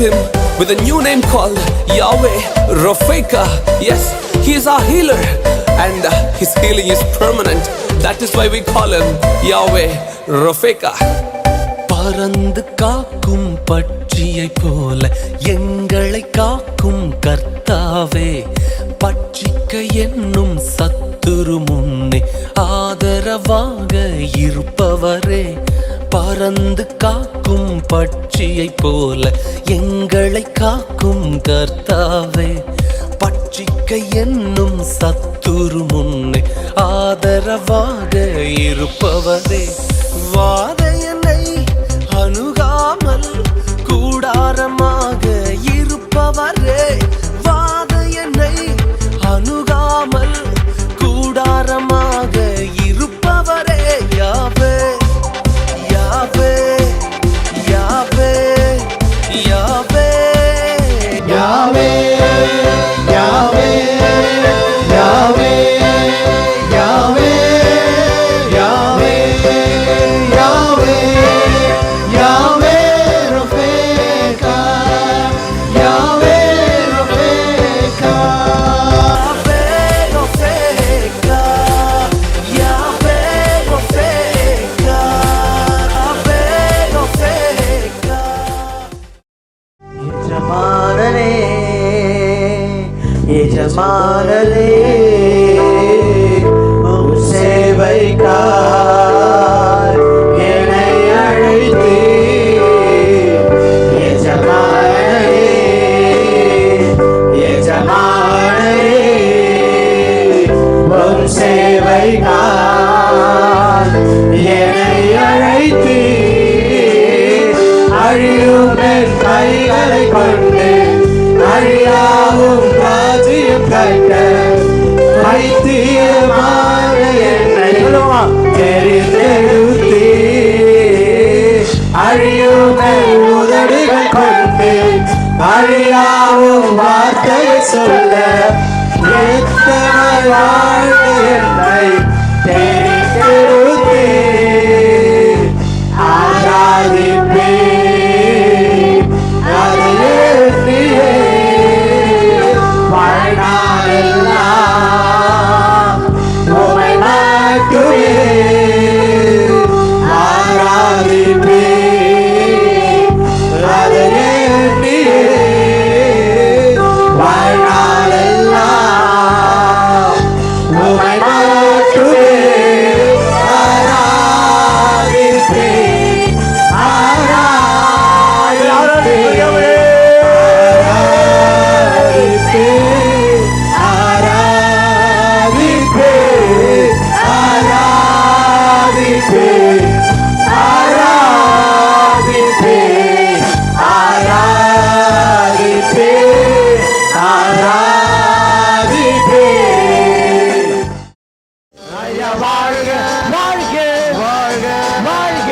him with a new name called Yahweh Rofeka. Yes, he is our healer, and his healing is permanent. That is why we call him Yahweh Rofeka. பறந்து காக்கும் பட்சியை போல எங்களை காக்கும் கர்த்தாவே, பட்சிக்க என்னும் சத்துரு முன்னே ஆதரவாக இருப்பவரே. பறந்து காக்கும் பட்சியை போல எங்களை காக்கும் கர்த்தாவே, பட்சிக்க என்னும் சத்துரு முன்னே ஆதரவாக இருப்பவரே. வாதையனை அணுகாமல் கூடாரமாக இருப்பவரே, வாதையனை அணுகாமல் கூடாரமாக இருப்பவரே. யாவே யாவே யாவே யாவே யாவே யாவே யாவே யாவே யாவே யாவே யாவே ரஃபேகா யாவே ரஃபேகா யாவே ரஃபேகா யாவே ரஃபேகா யாவே ரஃபேகா. எஜமானனே எஜமானனே உம் சேவைக்காய் என்னை அழைத்தீர். எஜமானனே எஜமானனே உம் சேவைக்காய் என்னை அழைத்தீர். அழியும் என் கைகளை கொண்டு அழியாவும் ராஜ்யம் கட்ட வைத்தியமான என்னை தெரிந்தெடுத்தீர். அழியும் என் உதடுகள் கொண்டு அழியாவும் வார்த்தையை சொல்ல எத்தனை வாழ்ந்து என்னை தெரிந்தெடுத்தீர். ஆராதிப்பேன் அதையே நீயே வாழ்நாளெல்லாம் உம்மை மட்டுமே ஆராதிப்பேன் அதையே நீயே வாழ்நாளெல்லாம் உம்மை மட்டுமே ஆராதிப்பேன் வாழ்க வாழ்க வாழ்க வாழ்க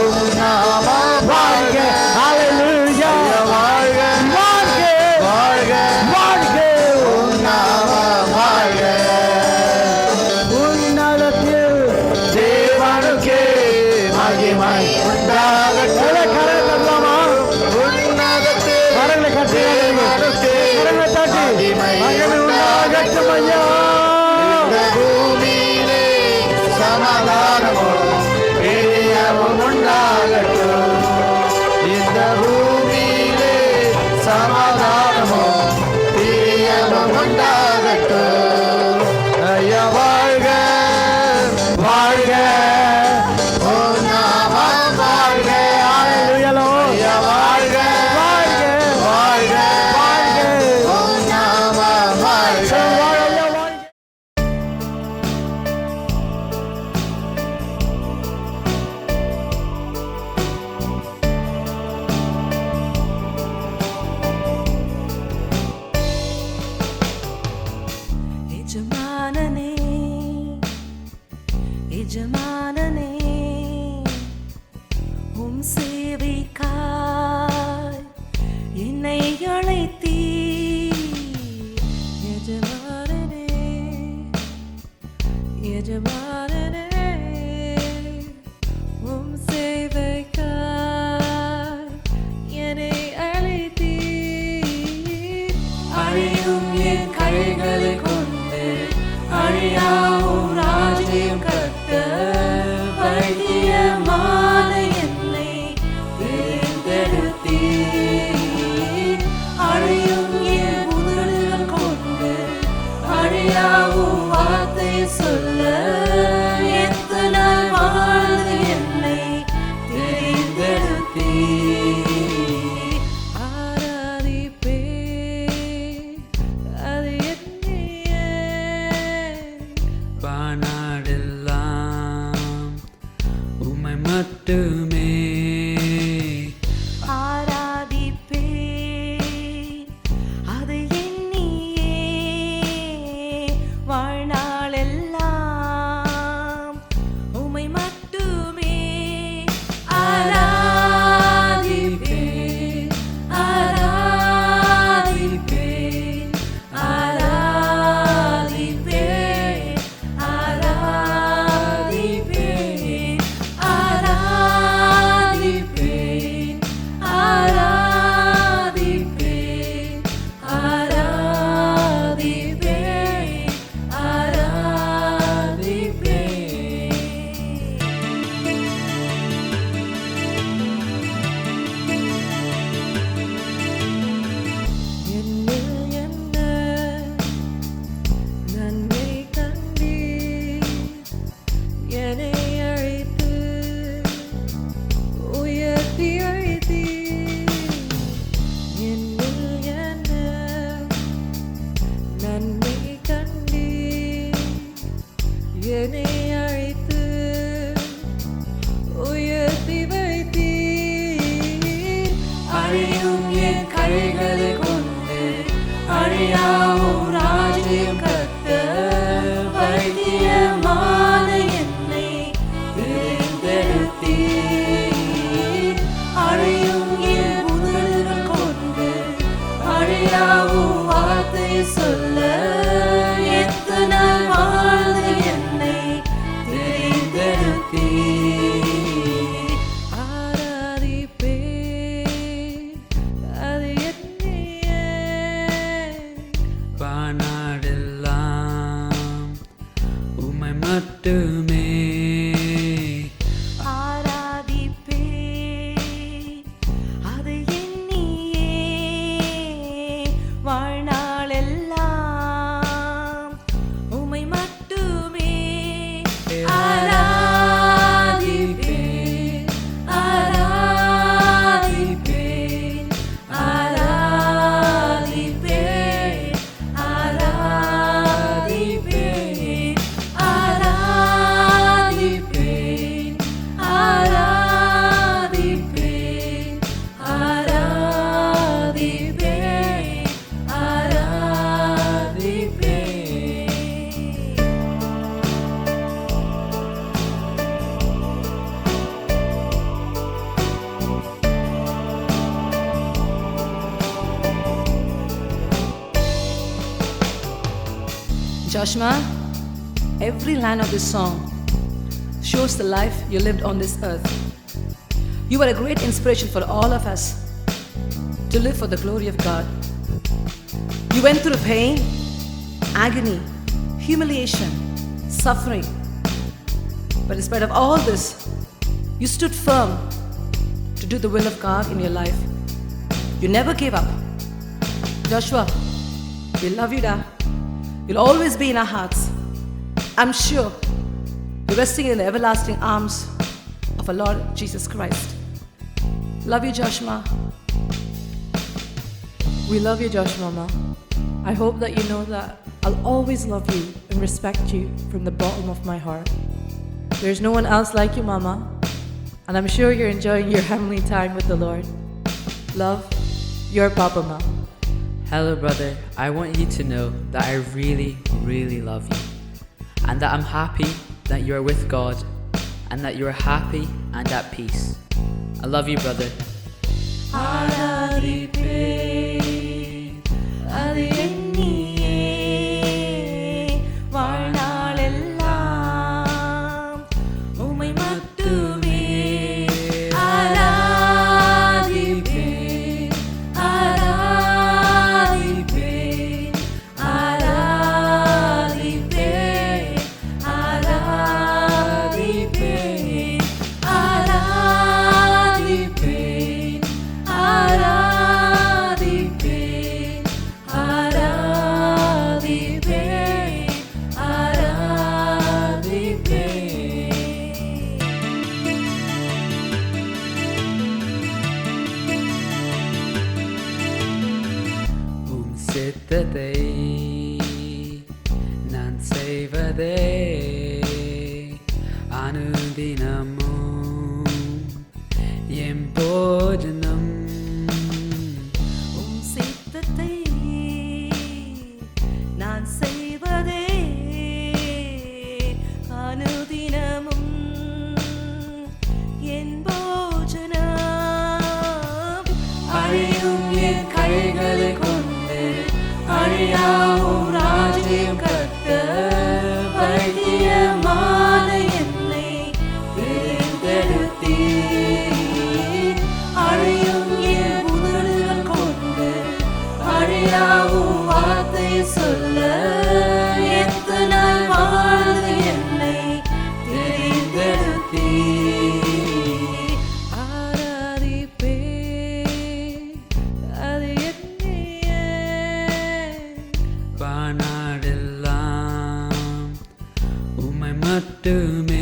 உம் நாமம் வாழ்க ஹalleluya வாழ்க வாழ்க வாழ்க வாழ்க உம் நாமம் வாழ்க உன்னதத்தில் தேவனுக்கே மகிமை உண்டாகட்டும் கரங்களமா உன்னதத்தில் கரங்களை கட்டி தேவனுக்கே கரங்களை தட்டி மகிமை உண்டாகட்டும் ஐயா. பூமியிலே சமாதானமும் பிரியமும் உண்டாகட்டும். இந்த பூமியிலே சமாதானமும் பிரியமும் உண்டாகட்டும். ஐயா வாழ்க வாழ்க உம் நாமம் வாழ்க ஐயா வாழ்க வாழ்க வாழ்க வாழ்க உம் நாமம் வாழ்க. எஜமானனே எஜமானனே உம் சேவைக்காய் என்னை அழைத்தீர். எஜமானனே எஜமானனே உம் சேவைக்காய் என்னை அழைத்தீர். மட்டுமே ஆராதிப்பேன் அது எண்ணியே வாழ்நாளெல்லாம் உம்மை மட்டுமே ஆராதிப்பேன் ஆராதிப்பேன் ஆராதிப்பேன் ஆராதிப்பேன் ஆராதிப்பேன் ஆராதிப்பேன் ஆராதிப்பேன் என்னில் என்ன நன்மை கண்டீர் என்னை அழைத்து உயர்த்தி அழைத்தீர் என்னில் என்ன நன்மை கண்டீர் என்னை அழைத்து உயர்த்தி வைத்தீர் அழியும் என் கைகளை கொண்டு அழியாவும் ராஜ்யம் கத்த வைத்தியமான என்னை தெரிந்தெடுத்தீர் அழியும் என் உதடுகள் கொண்டு அழியாவும் வார்த்தை சொல்ல எத்தனை வாழ்ந்து என்னை தெரிந்தெடுத்தீர் ஆராதிப்பேன் அது என்னையே வானாடெல்லாம் உம்மை மட்டுமே ஆராதிப்பேன் அது எண்ணியே வாழ்நாளெல்லாம் உம்மை மட்டுமே ஆராதிப்பேன் ஆராதிப்பேன் ஆராதிப்பேன் ஆராதிப்பேன் ஆராதிப்பேன் ஆராதிப்பேன் ஆராதிப்பேன் ஆராதிப்பேன் Joshua, every line of this song shows the life you lived on this earth. You were a great inspiration for all of us to live for the glory of God. You went through pain, agony, humiliation, suffering. But in spite of all this, you stood firm to do the will of God in your life. You never gave up. Joshua, we love you, Da. You'll always be in our hearts. I'm sure you're resting in the everlasting arms of our Lord Jesus Christ. Love you, Joshua. We love you, Josh Mama. I hope that you know that I'll always love you and respect you from the bottom of my heart. There's no one else like you, Mama, and I'm sure you're enjoying your heavenly time with the Lord. Love, your Papa, Ma. Hello, brother. I want you to know that I really, really love you, and that I'm happy that you are with God, and that you are happy and at peace. I love you, brother. ஆராதிப்பேன் அது எண்ணியே வாழ்நாளெல்லாம் உம்மை மட்டுமே ஆராதிப்பேன் ஆராதிப்பேன் ஆராதிப்பேன் ஆராதிப்பேன் ஆராதிப்பேன் ஆராதிப்பேன் ஆராதிப்பேன் உம் சித்தத்தை நான் செய்வதே அனுதினமும் அழியாவும் ராஜ்யம் கட்ட வைத்தியமான என்னை தெரிந்தெடுத்தீர். அழியும் என் உதடுகள் கொண்டு அழியாவும் வார்த்தை சொல்ல எத்தனை வாழ்ந்து என்னை தெரிந்தெடுத்தீர். ஆராதிப்பேன் அது என்னையே. வானாடெல்லாம் உம்மை மட்டுமே